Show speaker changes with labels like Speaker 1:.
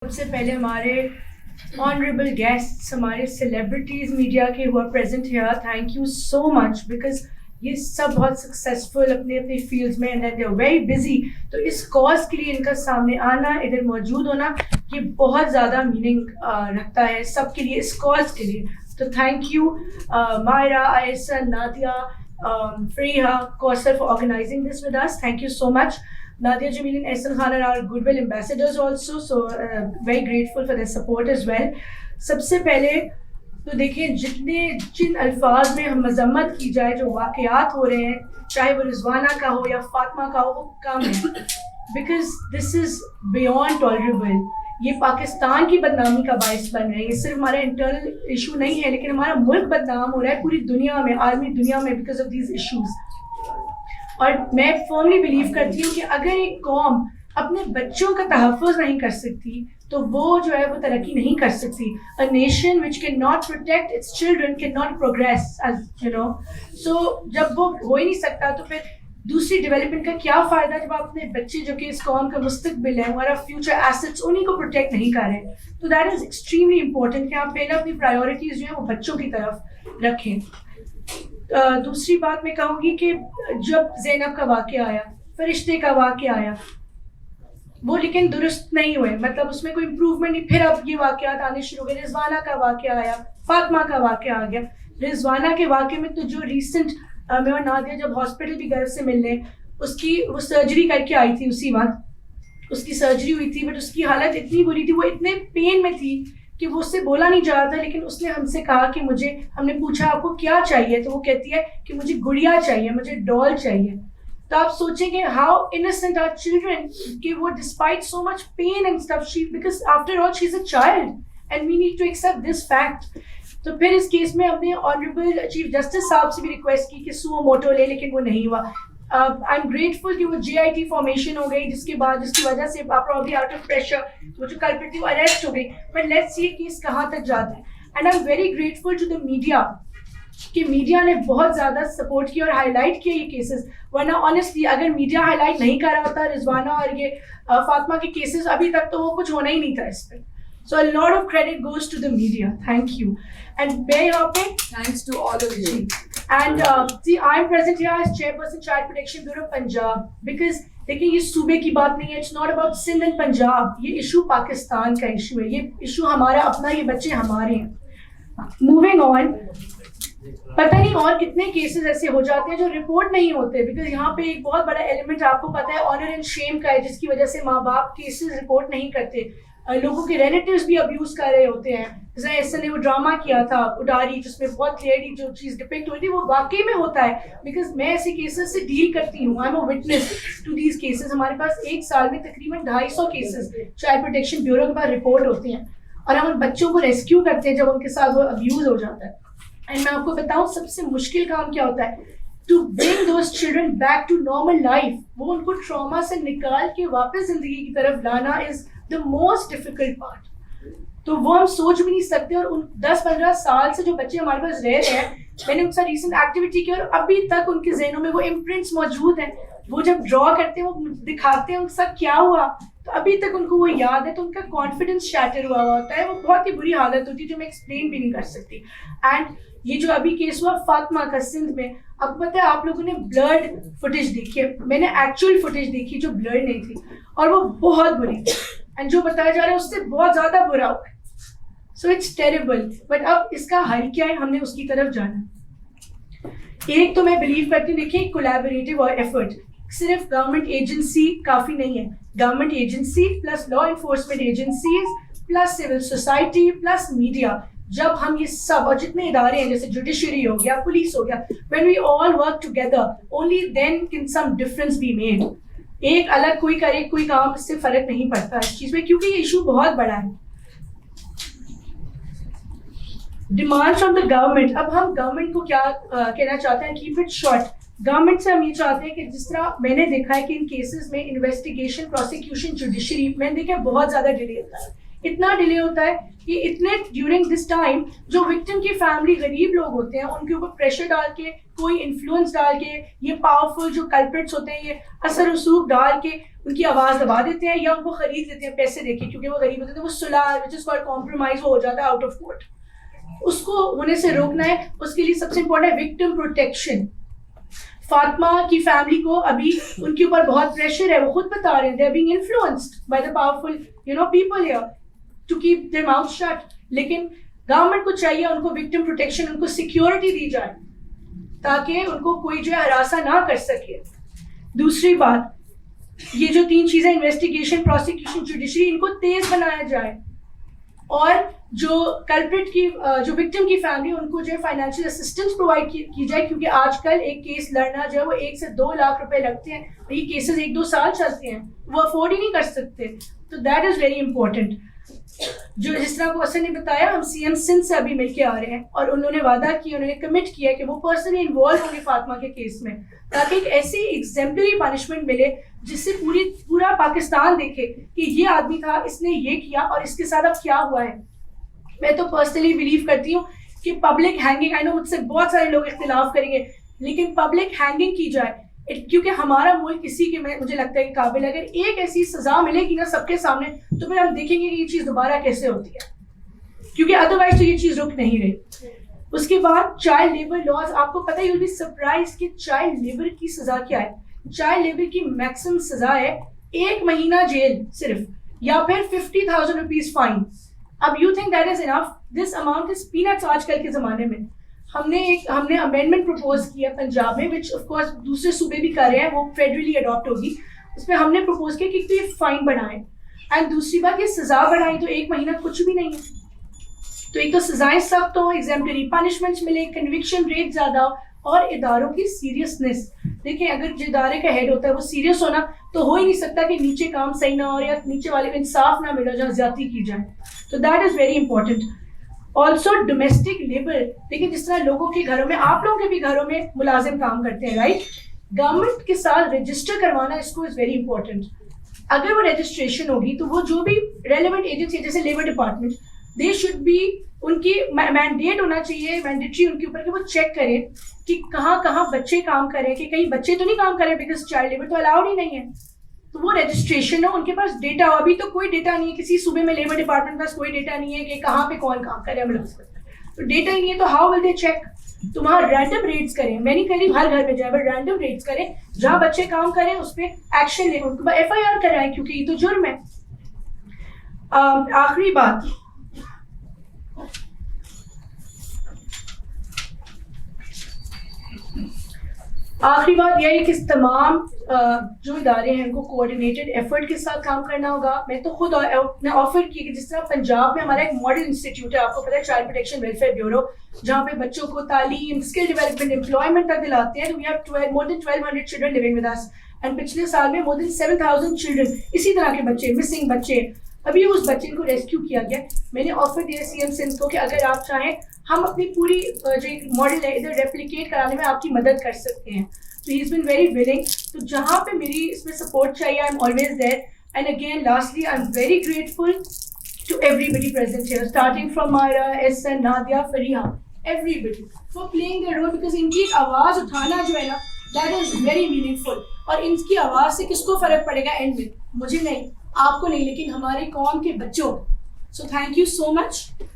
Speaker 1: سب سے پہلے ہمارے آنریبل گیسٹس، ہمارے سیلیبریٹیز میڈیا کے ہوا present here, thank you so much, because یہ سب بہت سکسیزفل اپنے اپنے فیلڈز میں and they are very busy. تو اس کاز کے لیے ان کا سامنے آنا، ادھر موجود ہونا، یہ بہت زیادہ میننگ رکھتا ہے سب کے لیے، اس کاز کے لیے. تو thank you Maira, Essen, Nadia, Fariha, Kausar for organizing this with us. Thank you so much. Nadia Jameel and Ehsan Khan are our goodwill ambassadors also, so very grateful for their support as well. سب سے پہلے تو دیکھیں جن الفاظ میں ہم مذمت کی جائے، جو واقعات ہو رہے ہیں، چاہے وہ رضوانہ کا ہو یا فاطمہ کا ہو، وہ کم ہے، because this is beyond tolerable. یہ پاکستان کی بدنامی کا باعث بن رہے ہیں. یہ صرف ہمارا انٹرنل ایشو نہیں ہے، لیکن ہمارا ملک بدنام ہو رہا ہے پوری دنیا میں، عالمی دنیا میں، بیکاز آف دیز ایشوز. اور میں فرملی بلیو کرتی ہوں کہ اگر ایک قوم اپنے بچوں کا تحفظ نہیں کر سکتی تو وہ جو ہے وہ ترقی نہیں کر سکتی. A nation which cannot protect its children cannot progress, as you know. So جب وہ ہو ہی نہیں سکتا تو پھر دوسری ڈیولپمنٹ کا کیا فائدہ جب آپ اپنے بچے جو کہ اس قوم کا مستقبل ہے، ہمارا فیوچر ایسٹس، انہیں کو پروٹیکٹ نہیں کر رہے. تو دیٹ از ایکسٹریملی امپورٹنٹ کہ آپ پہلے اپنی پرائیورٹیز جو ہیں وہ بچوں کی طرف رکھیں. دوسری بات میں کہوں گی کہ جب زینب کا واقعہ آیا، فرشتے کا واقعہ آیا، وہ لیکن درست نہیں ہوئے، مطلب اس میں کوئی امپروومنٹ نہیں. پھر اب یہ واقعات آنے شروع ہو گئے. رضوانہ کا واقعہ آیا، فاطمہ کا واقعہ آ گیا. رضوانہ کے واقعے میں تو جو ریسنٹ میں اور نادیہ جب ہاسپٹل بھی گھر سے ملنے، اس کی وہ سرجری کر کے آئی تھی، اسی وقت اس کی سرجری ہوئی تھی، بٹ اس کی حالت اتنی بری تھی، وہ اتنے پین میں تھی کہ وہ اس سے بولا نہیں جا رہا تھا. لیکن اس نے ہم سے کہا کہ مجھے، ہم نے پوچھا آپ کو کیا چاہیے، تو وہ کہتی ہے کہ مجھے گڑیا چاہیے، مجھے ڈال چاہیے. تو آپ سوچیں کہ ہاؤ انسنٹ آر چلڈرن، کہ وہ despite so much pain and stuff, because after all she is a child and we need to accept this fact. تو پھر اس کیس میں ہم نے آنریبل چیف جسٹس صاحب سے بھی ریکویسٹ کی کہ سو موٹو لے، لیکن وہ نہیں ہوا. آئی ایم گریٹفل کہ وہ JIT فارمیشن ہو گئی، جس کی وجہ سے پرابلی آؤٹ آف پریشر وہ جو کلپریٹ تھی وہ اریسٹ ہو گئی. بٹ لیٹس سی کیس کہاں تک جاتا ہے. And I am very grateful to the media کہ میڈیا نے بہت زیادہ سپورٹ کیا اور ہائی لائٹ کیا یہ کیسز. ورنہ آنیسٹلی اگر میڈیا ہائی لائٹ نہیں کر رہا ہوتا رضوانہ اور یہ فاطمہ کے کیسز، ابھی تک تو وہ کچھ ہونا ہی نہیں تھا اس پہ. So a lot of credit goes to the media. Thank you. And میں یہاں پہ
Speaker 2: thanks to all of you.
Speaker 1: And see, I am present here as Chairperson Child Protection Bureau Punjab because دیکھیں یہ صوبے کی بات نہیں ہے. It's not about Sindh and Punjab. یہ ایشو پاکستان کا ایشو ہے، یہ ایشو ہمارا اپنا، یہ بچے ہمارے ہیں. Moving on. پتہ نہیں اور کتنے کیسز ایسے ہو جاتے ہیں جو رپورٹ نہیں ہوتے، بیکاز یہاں پہ ایک بہت بڑا ایلیمنٹ آپ کو پتہ ہے آنر اینڈ شیم کا ہے، جس کی وجہ سے ماں باپ کیسز رپورٹ نہیں کرتے. لوگوں کے ریلیٹیوز بھی ابیوز کر رہے ہوتے ہیں. جیسے ایسا نے وہ ڈرامہ کیا تھا اڈاری، جس میں بہت کلیئرلی جو چیز ڈپکٹ ہوئی تھی وہ واقعی میں ہوتا ہے، بیکاز میں ایسے کیسز سے ڈیل کرتی ہوں. I am a witness to these cases. ہمارے پاس ایک سال میں تقریباً 250 کیسز چائلڈ پروٹیکشن بیورو کے پاس رپورٹ ہوتے ہیں، اور ہم ان بچوں کو ریسکیو کرتے ہیں جب ان کے ساتھ وہ ابیوز ہو جاتا ہے. اینڈ میں آپ کو بتاؤں سب سے مشکل کام کیا ہوتا ہے، to bring those children back to normal life. وہ ان کو ٹراما سے نکال کے واپس زندگی کی طرف لانا از دا موسٹ ڈیفیکلٹ پارٹ. تو وہ ہم سوچ بھی نہیں سکتے. اور ان 10-15 سال سے جو بچے ہمارے پاس رہ رہے ہیں، میں نے ان سے ریسنٹ ایکٹیویٹی کی اور ابھی تک ان کے ذہنوں میں وہ امپرنٹس موجود ہیں. وہ جب ڈرا کرتے ہیں، وہ دکھاتے ہیں ان کے ساتھ کیا ہوا، تو ابھی تک ان کو وہ یاد ہے. تو ان کا کانفیڈنس شیٹر ہوا ہوتا ہے. وہ بہت ہی بری حالت ہوتی ہے جو میں ایکسپلین بھی نہیں کر سکتی. اینڈ یہ جو ابھی کیس ہوا فاطمہ کا سندھ میں، اب پتہ ہے آپ لوگوں نے بلرڈ فوٹیج دیکھی ہے، میں نے ایکچوئل فوٹیج دیکھی جو بلرڈ نہیں تھی، اور وہ بہت بری تھی. اینڈ جو بتایا جا رہا ہے اس سے بہت زیادہ برا ہوا ہے. So it's terrible. بٹ اب اس کا حل کیا ہے، ہم نے اس کی طرف جانا. ایک تو میں بلیو کرتی ہوں، دیکھیں کولیبوریٹو ایفرٹ، صرف گورنمنٹ ایجنسی کافی نہیں ہے. Government agency plus law enforcement agencies plus civil society plus media, جب ہم یہ سب اور جتنے ادارے ہیں جیسے جوڈیشری ہو گیا، پولیس ہو گیا، when we all work together only then can some difference be made. ایک الگ کوئی کرے کوئی کام، اس سے فرق نہیں پڑتا اس چیز میں، کیونکہ یہ ایشو بہت بڑا ہے. Demand from the government. اب ہم گورنمنٹ کو کیا کہنا چاہتے ہیں، کیپ اٹ شارٹ. گورنمنٹ سے ہم یہ چاہتے ہیں کہ جس طرح میں نے دیکھا ہے کہ ان کیسز میں انویسٹیگیشن، پروسیکیوشن، جوڈیشری میں نے دیکھا بہت زیادہ ڈیلے ہوتا ہے. اتنا ڈیلے ہوتا ہے کہ اتنے ڈیورنگ دس ٹائم جو وکٹم کی فیملی غریب لوگ ہوتے ہیں ان کے اوپر پریشر ڈال کے, کوئی انفلوئنس ڈال کے, یہ پاورفل جو کلپریٹس ہوتے ہیں یہ اثر رسوخ ڈال کے ان کی آواز دبا دیتے ہیں یا ان کو خرید لیتے ہیں پیسے دے کے, کیونکہ وہ غریب ہوتے ہیں. وہ صلح وچ از کالڈ کمپرومائز ہو جاتا ہے آؤٹ آف کورٹ. اس کو ہونے سے روکنا ہے. اس کے لیے سب سے امپورٹنٹ ہے وکٹم پروٹیکشن. فاطمہ کی فیملی کو ابھی ان کے اوپر بہت پریشر ہے, وہ خود بتا رہے ہیں they are being influenced by the powerful people here to keep their mouth shut. لیکن گورنمنٹ کو چاہیے ان کو وکٹم پروٹیکشن, ان کو سیکیورٹی دی جائے تاکہ ان کو کوئی جو ہے ہراساں نہ کر سکے. دوسری بات, یہ جو 3 چیزیں انویسٹیگیشن, پروسیکیوشن, جوڈیشری, ان کو تیز بنایا جائے. اور جو کلپریٹ کی جو وکٹم کی فیملی ان کو جو ہے فائنینشیل اسسٹنس پرووائڈ کی جائے, کیونکہ آج کل ایک کیس لڑنا جو ہے وہ 1 سے 2 لاکھ روپے لگتے ہیں. یہ کیسز 1-2 سال چلتے ہیں, وہ افورڈ ہی نہیں کر سکتے. تو دیٹ از ویری امپورٹنٹ. جو جس طرح کو اسن نے بتایا, ہم سی ایم سندھ سے ابھی مل کے آ رہے ہیں اور انہوں نے وعدہ کیا, انہوں نے کمٹ کیا کہ وہ پرسنلی انوالو ہوں گے فاطمہ کے کیس میں, تاکہ ایک ایسی ایگزیمپلری پنشمنٹ ملے جس سے پورا پاکستان دیکھے کہ یہ آدمی تھا, اس نے یہ کیا اور اس کے ساتھ اب کیا ہوا ہے. میں تو پرسنلی بلیو کرتی ہوں کہ پبلک ہینگنگ, آئی نو مجھ سے بہت سارے لوگ اختلاف کریں گے, لیکن پبلک ہینگنگ کی جائے, کیونکہ ہمارا ملک کسی کے مجھے لگتا ہے کہ قابل, اگر ایک ایسی سزا ملے گی نا سب کے سامنے, تو پھر ہم دیکھیں گے کہ یہ چیز دوبارہ کیسے ہوتی ہے, کیونکہ ادروائز تو یہ چیز رک نہیں رہی. اس کے بعد چائلڈ لیبر لاز, آپ کو پتہ, یو ول بی سرپرائز کہ چائلڈ لیبر کی سزا کیا ہے. چائلڈ لیبر کی میکسیمم سزا ہے 1 مہینہ جیل صرف, یا پھر 50,000 روپیز فائن. اب you think that is enough, this amount is peanuts آج کل کے زمانے میں. ہم نے امینڈمنٹ پروپوز کیا پنجاب میں, وچ آف کورس دوسرے صوبے بھی کر رہے ہیں, وہ فیڈرلی اڈاپٹ ہوگی. اس میں ہم نے پروپوز کیا کہ یہ فائن بڑھائیں, اینڈ دوسری بات یہ سزا بڑھائیں. تو 1 مہینہ کچھ بھی نہیں ہے. تو ایک تو سزائیں سخت ہوں, ایگزیمپلری پنشمنٹس ملے, کنوکشن ریٹ زیادہ, اور اداروں کی سیریسنیس. دیکھیں اگر جو ادارے کا ہیڈ ہوتا ہے وہ سیریس ہونا, تو ہو ہی نہیں سکتا کہ نیچے کام صحیح نہ ہو یا نیچے والے کو انصاف نہ ملے جہاں زیادتی کی جائے. تو that is very important. Also domestic labour, دیکھیں جس طرح لوگوں کے گھروں میں, آپ لوگوں کے بھی گھروں میں ملازم کام کرتے ہیں رائٹ, گورنمنٹ کے ساتھ رجسٹر کروانا اس کو از ویری امپورٹنٹ. اگر وہ رجسٹریشن ہوگی تو وہ جو بھی ریلیونٹ ایجنسی جیسے labour department, they should be, ان کی مینڈیٹ ہونا چاہیے, مینڈیٹری ان کے اوپر کہ وہ چیک کریں کہ کہاں کہاں بچے کام کریں, کہ کہیں بچے تو نہیں کام کریں, بیکاز چائلڈ لیبر تو الاؤڈ ہی نہیں ہے. تو وہ رجسٹریشن ہو, ان کے پاس ڈیٹا ہو. ابھی تو کوئی ڈیٹا نہیں ہے کسی صوبے میں, لیبر ڈپارٹمنٹ کے پاس کوئی ڈیٹا نہیں ہے کہ کہاں پہ کون کام کرے ملازمت. تو ڈیٹا ہی نہیں ہے تو ہاؤ ول دے چیک. تو وہاں رینڈم ریٹس کریں, میں نہیں کہہ رہی ہر گھر میں جائے, بٹ رینڈم ریٹس کریں, جہاں بچے کام کریں اس پہ ایکشن لیں, ان کو FIR کرائیں, کیونکہ یہ تو جرم ہے. آخری بات, یہ ہے کہ تمام جو ادارے ہیں ان کو کوآرڈینیٹڈ ایفرٹ کے ساتھ کام کرنا ہوگا. میں تو خود نے آفر کی کہ جس طرح پنجاب میں ہمارا ایک ماڈل انسٹیٹیوٹ ہے, آپ کو پتہ ہے, چائلڈ پروٹیکشن ویلفیئر بیورو, جہاں پہ بچوں کو تعلیم, اسکل ڈیولپمنٹ, امپلائمنٹ تک دلاتے ہیں. We have more than 1200 children living with us, and پچھلے سال میں مور دین 7000 چلڈرن اسی طرح کے بچے, مسنگ بچے, ابھی اس بچے کو ریسکیو کیا گیا. میں نے آفر دیا سی ایم سندھ کو کہ اگر آپ چاہیں ہم اپنی پوری جو ایک ماڈل ہے ادھر ریپلیکیٹ کرانے میں آپ کی مدد کر سکتے ہیں. So he's been very willing. تو جہاں پہ میری اس میں سپورٹ چاہیے, I'm always there. And again, lastly, I'm very grateful to everybody present here, starting from Myra, Ehsan, Nadia, Fariha, everybody for playing their role, because ان کی ایک آواز اٹھانا جو ہے نا, that is very meaningful. اور ان کی آواز سے کس کو فرق پڑے گا اینڈ میں, مجھے نہیں, آپ کو نہیں, لیکن ہماری قوم کے بچوں. So thank you so much.